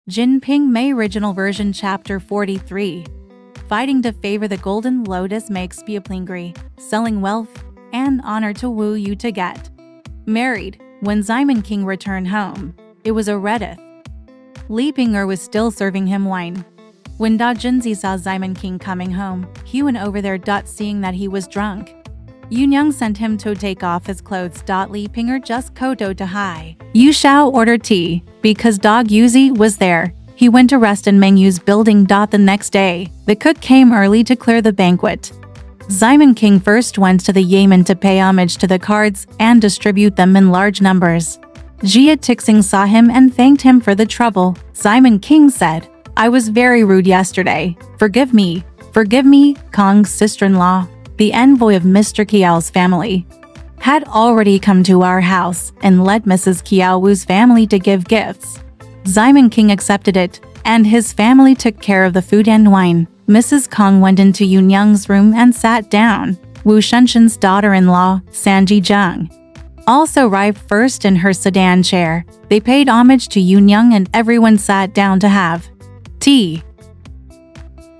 JinPingMei Original Version Chapter 43. Fighting to favor the Golden Lotus makes Peerless, selling wealth and honor to woo you to get married. When Simon King returned home, it was already. Li Ping'er was still serving him wine. When Da Junzi saw Simon King coming home, he went over there. Seeing that he was drunk, Yunyang sent him to take off his clothes. Li Ping'er just koto to hi. Yu Shao ordered tea. Because Dog Yuzi was there, he went to rest in Mengyu's building. The next day, the cook came early to clear the banquet. Simon King first went to the Yamen to pay homage to the cards and distribute them in large numbers. Jia Tixing saw him and thanked him for the trouble. Simon King said, "I was very rude yesterday. Forgive me. Forgive me." Kong's sister-in-law, the envoy of Mr. Kiao's family, had already come to our house and led Mrs. Kiao Wu's family to give gifts. Simon King accepted it, and his family took care of the food and wine. Mrs. Kong went into Yunyang's room and sat down. Wu Shenshen's daughter-in-law, Sanji Zheng, also arrived first in her sedan chair. They paid homage to Yunyang and everyone sat down to have tea.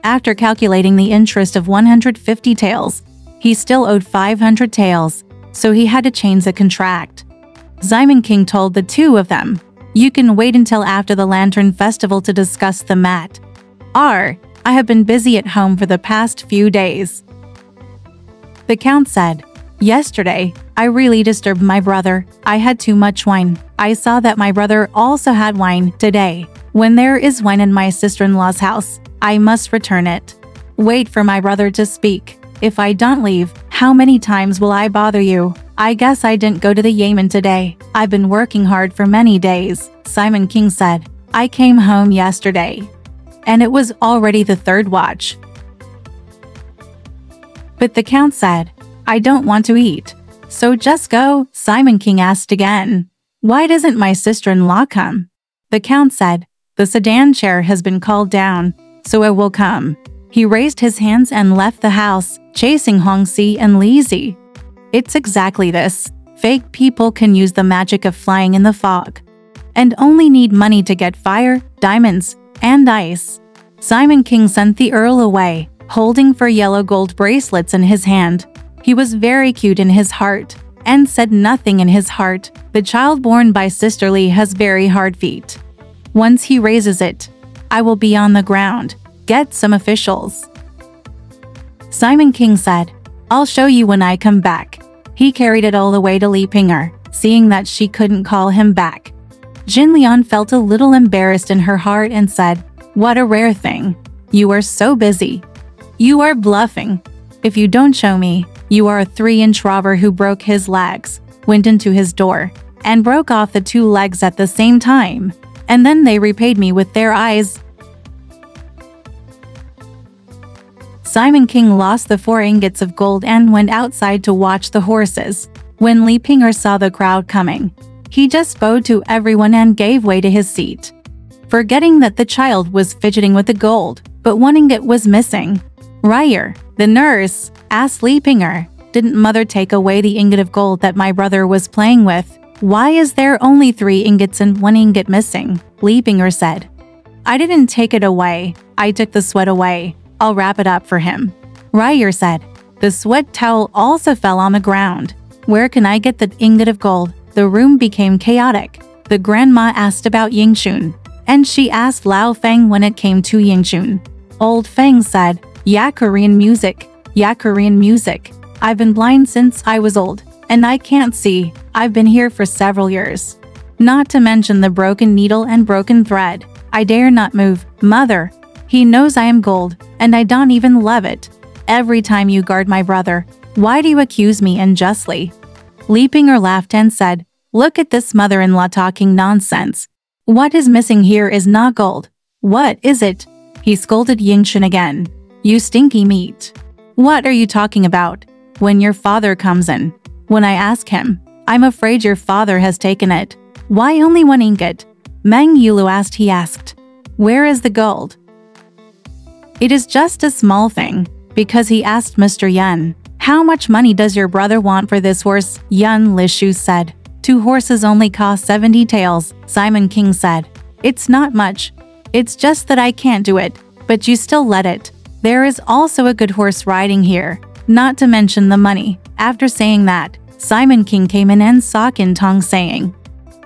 After calculating the interest of 150 taels, he still owed 500 taels. So he had to change the contract. Simon King told the two of them, "You can wait until after the Lantern Festival to discuss the matter. I have been busy at home for the past few days." The Count said, "Yesterday, I really disturbed my brother. I had too much wine. I saw that my brother also had wine today. When there is wine in my sister-in-law's house, I must return it. Wait for my brother to speak. If I don't leave, how many times will I bother you? I guess I didn't go to the Yamen today. I've been working hard for many days." Simon King said, "I came home yesterday, and it was already the third watch." But the Count said, "I don't want to eat. So just go." Simon King asked again, "Why doesn't my sister-in-law come?" The Count said, "The sedan chair has been called down, so it will come." He raised his hands and left the house, chasing Hongxi and Li Zi. It's exactly this. Fake people can use the magic of flying in the fog, and only need money to get fire, diamonds, and ice. Simon King sent the Earl away, holding 4 yellow gold bracelets in his hand. He was very cute in his heart, and said nothing in his heart. The child born by Sister Li has very hard feet. Once he raises it, I will be on the ground. Get some officials. Simon King said, "I'll show you when I come back." He carried it all the way to Li Ping'er, seeing that she couldn't call him back. Jin Lian felt a little embarrassed in her heart and said, "What a rare thing. You are so busy. You are bluffing. If you don't show me, you are a 3-inch robber." Who broke his legs, went into his door, and broke off the 2 legs at the same time. And then they repaid me with their eyes. Simon King lost the 4 ingots of gold and went outside to watch the horses. When Li Ping'er saw the crowd coming, he just bowed to everyone and gave way to his seat, forgetting that the child was fidgeting with the gold, but 1 ingot was missing. "Ryer, the nurse," asked Li Ping'er, "didn't mother take away the ingot of gold that my brother was playing with? Why is there only 3 ingots and 1 ingot missing?" Li Ping'er said, "I didn't take it away. I took the sweat away. I'll wrap it up for him." Ryer said, "The sweat towel also fell on the ground. Where can I get the ingot of gold?" The room became chaotic. The grandma asked about Yingxun, and she asked Lao Feng when it came to Yingxun. Old Feng said, "Yeah, Korean music. Yeah, Korean music. I've been blind since I was old, and I can't see. I've been here for several years. Not to mention the broken needle and broken thread. I dare not move. Mother, he knows I am gold, and I don't even love it. Every time you guard my brother, why do you accuse me unjustly?" Li Ping'er laughed and said, "Look at this mother-in-law talking nonsense. What is missing here is not gold. What is it?" He scolded Yingxun again. "You stinky meat. What are you talking about? When your father comes in, when I ask him, I'm afraid your father has taken it. Why only 1 ingot?" Meng Yulu asked. He asked, "Where is the gold?" "It is just a small thing," because he asked Mr. Yan, "How much money does your brother want for this horse?" Yan Lishu said, 2 horses only cost 70 taels. Simon King said, "It's not much. It's just that I can't do it, but you still let it. There is also a good horse riding here, not to mention the money." After saying that, Simon King came in and saw Qin Tong saying,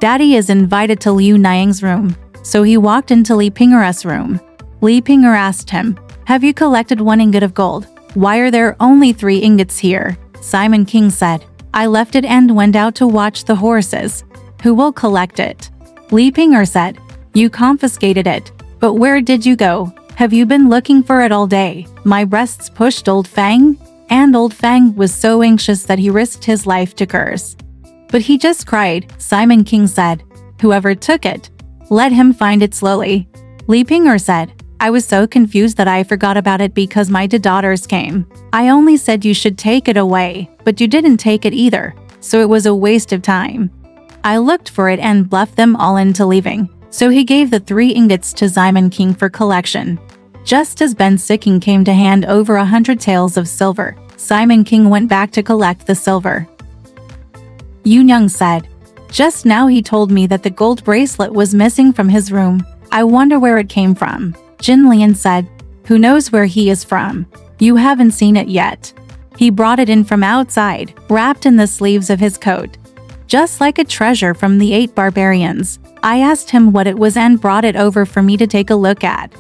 "Daddy is invited to Liu Niang's room." So he walked into Li Ping'er's room. Li Ping'er asked him, "Have you collected 1 ingot of gold? Why are there only 3 ingots here?" Simon King said, "I left it and went out to watch the horses. Who will collect it?" Li Ping'er said, "You confiscated it. But where did you go? Have you been looking for it all day?" My breasts pushed Old Fang, and Old Fang was so anxious that he risked his life to curse. But he just cried. Simon King said, "Whoever took it, let him find it slowly." Li Ping'er said, "I was so confused that I forgot about it because my 2 daughters came. I only said you should take it away, but you didn't take it either, so it was a waste of time. I looked for it and bluffed them all into leaving." So he gave the 3 ingots to Simon King for collection. Just as Ben Sicking came to hand over 100 taels of silver, Simon King went back to collect the silver. Yu Nyang said, "Just now he told me that the gold bracelet was missing from his room. I wonder where it came from." Jin Lian said, "Who knows where he is from? You haven't seen it yet. He brought it in from outside, wrapped in the sleeves of his coat. Just like a treasure from the 8 barbarians. I asked him what it was and brought it over for me to take a look at."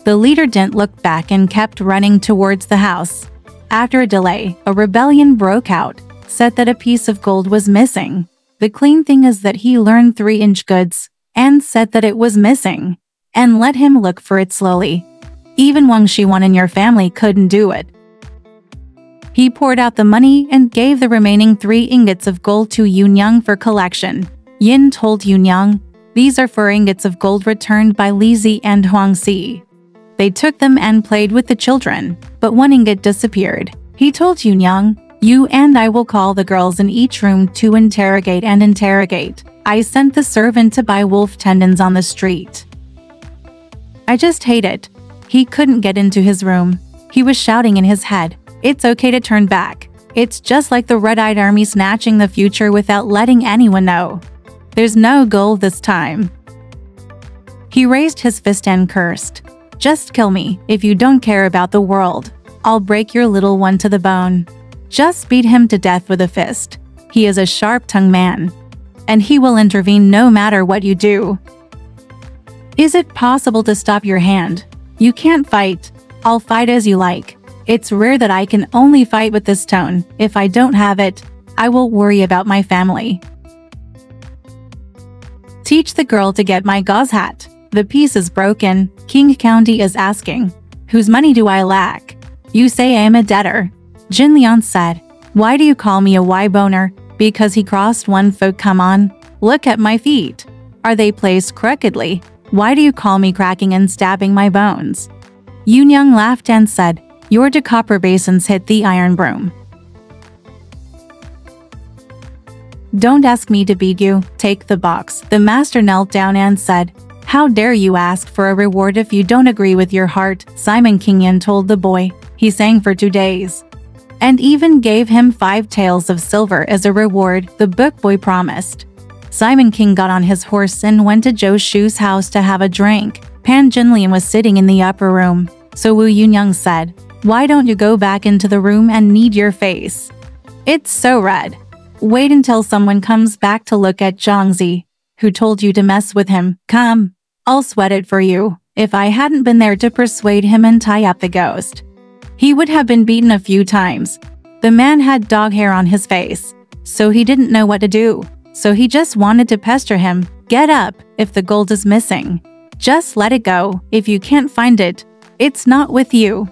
The leader didn't look back and kept running towards the house. After a delay, a rebellion broke out, said that a piece of gold was missing. The clean thing is that he learned 3-inch goods, and said that it was missing, and let him look for it slowly. Even Wang Shiwan in your family couldn't do it. He poured out the money and gave the remaining 3 ingots of gold to Yunyang for collection. Yin told Yunyang, "These are 4 ingots of gold returned by Li Zi and Huang Si." They took them and played with the children, but 1 ingot disappeared. He told Yunyang, "You and I will call the girls in each room to interrogate and interrogate. I sent the servant to buy wolf tendons on the street. I just hate it." He couldn't get into his room. He was shouting in his head, "It's okay to turn back. It's just like the Red-Eyed Army snatching the future without letting anyone know. There's no goal this time." He raised his fist and cursed, "Just kill me if you don't care about the world. I'll break your little one to the bone." Just beat him to death with a fist. He is a sharp-tongued man, and he will intervene no matter what you do. Is it possible to stop your hand? You can't fight. I'll fight as you like. It's rare that I can only fight with this tone. If I don't have it, I will worry about my family. Teach the girl to get my gauze hat. The piece is broken. King County is asking, "Whose money do I lack?" "You say I am a debtor." Jin Lian said, "Why do you call me a Y-boner? Because he crossed 1 foot. Come on, look at my feet. Are they placed crookedly? Why do you call me cracking and stabbing my bones?" Yunyang laughed and said, "Your 2 copper basins hit the iron broom. Don't ask me to beat you, take the box." The master knelt down and said, "How dare you ask for a reward if you don't agree with your heart?" Simon King told the boy. He sang for 2 days, and even gave him 5 taels of silver as a reward, the book boy promised. Simon King got on his horse and went to Zhou Shu's house to have a drink. Pan Jinlian was sitting in the upper room, so Wu Yunyang said, "Why don't you go back into the room and knead your face? It's so red. Wait until someone comes back to look at Zhangzi. Who told you to mess with him? Come, I'll sweat it for you." If I hadn't been there to persuade him and tie up the ghost, he would have been beaten a few times. The man had dog hair on his face, so he didn't know what to do. So he just wanted to pester him. "Get up, if the gold is missing. Just let it go. If you can't find it, it's not with you.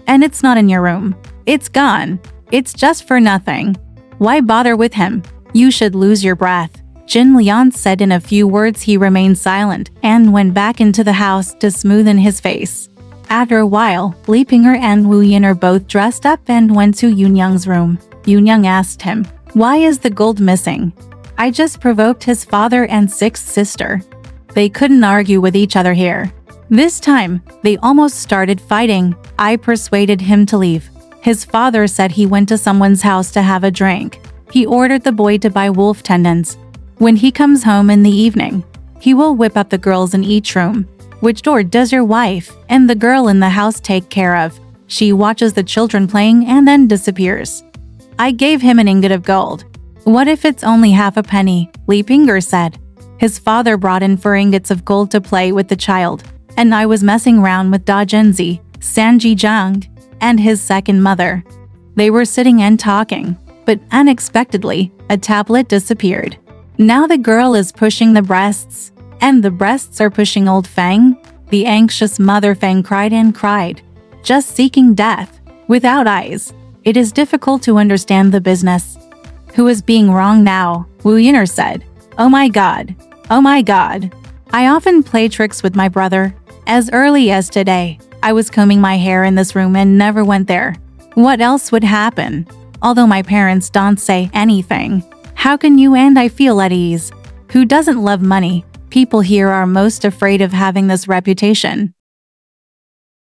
And it's not in your room. It's gone. It's just for nothing. Why bother with him? You should lose your breath." Jin Lian said in a few words. He remained silent and went back into the house to smoothen his face. After a while, Li Ping'er and Wu Yin are both dressed up and went to Yunyang's room. Yunyang asked him, "Why is the gold missing?" "I just provoked his father and 6th sister. They couldn't argue with each other here. This time, they almost started fighting. I persuaded him to leave. His father said he went to someone's house to have a drink. He ordered the boy to buy wolf tendons. When he comes home in the evening, he will whip up the girls in each room. Which door does your wife and the girl in the house take care of? She watches the children playing and then disappears. I gave him an ingot of gold. What if it's only half a penny? Li Ping'er said. His father brought in 4 ingots of gold to play with the child, and I was messing around with Da Zhenzi, San Jizhang, and his second mother. They were sitting and talking, but unexpectedly, a tablet disappeared. Now the girl is pushing the breasts, and the breasts are pushing old Feng. The anxious mother Feng cried and cried, just seeking death, without eyes. It is difficult to understand the business. Who is being wrong now? Wu Yin'er said. Oh my god. Oh my god. I often play tricks with my brother. As early as today, I was combing my hair in this room and never went there. What else would happen? Although my parents don't say anything. How can you and I feel at ease? Who doesn't love money? People here are most afraid of having this reputation.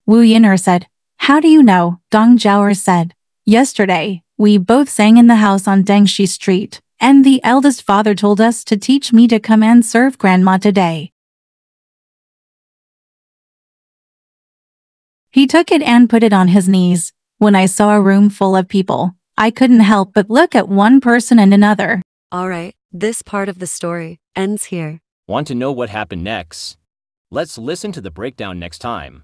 Wu Yin'er said. How do you know? Dong Zhaoer said. Yesterday, we both sang in the house on Dengxi Street, and the eldest father told us to teach me to come and serve grandma today. He took it and put it on his knees. When I saw a room full of people, I couldn't help but look at one person and another. Alright, this part of the story ends here. Want to know what happened next? Let's listen to the breakdown next time.